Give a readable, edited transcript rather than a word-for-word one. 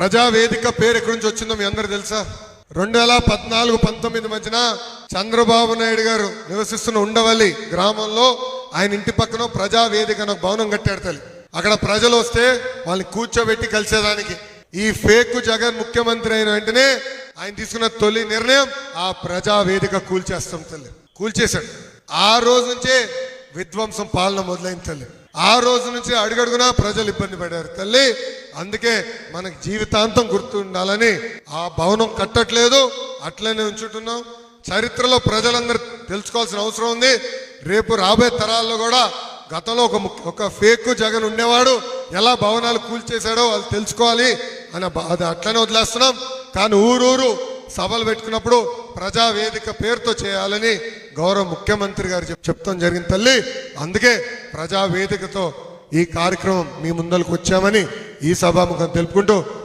ప్రజావేదిక పేరు ఎక్కడి నుంచి వచ్చిందో మీ అందరు తెలుసా? 2014-19 మధ్యన చంద్రబాబు నాయుడు గారు నివసిస్తున్న ఉండవల్లి గ్రామంలో ఆయన ఇంటి పక్కన ప్రజావేదిక అనే భవనం కట్టాడు తల్లి. అక్కడ ప్రజలు వస్తే వాళ్ళని కూర్చోబెట్టి కలిసేదానికి. ఈ ఫేక్ జగన్ ముఖ్యమంత్రి అయిన వెంటనే ఆయన తీసుకున్న తొలి నిర్ణయం ఆ ప్రజావేదిక కూల్చేస్తాం తల్లి. కూల్చేశాడు. ఆ రోజు నుంచే విధ్వంసం పాలన మొదలైంది తల్లి. ఆ రోజు నుంచి అడుగడుగునా ప్రజలు ఇబ్బంది పడారు తల్లి. అందుకే మనకు జీవితాంతం గుర్తు ఉండాలని ఆ భవనం కట్టట్లేదు, అట్లనే ఉంచుతున్నాం. చరిత్రలో ప్రజలందరూ తెలుసుకోవాల్సిన అవసరం ఉంది. రేపు రాబోయే తరాల్లో కూడా గతంలో ఒక ఫేక్ జగన్ ఉండేవాడు, ఎలా భవనాలు కూల్చేశాడో వాళ్ళు తెలుసుకోవాలి అని అది అట్లనే వదిలేస్తున్నాం. కానీ ఊరూరు సభలు పెట్టుకున్నప్పుడు ప్రజావేదిక పేరుతో చేయాలని గౌరవ ముఖ్యమంత్రి గారు చెప్తాం జరిగింది తల్లి. అందుకే ప్రజావేదికతో ఈ కార్యక్రమం మీ ముందరకు వచ్చామని ఈ సభాముఖం తెలుపుకుంటూ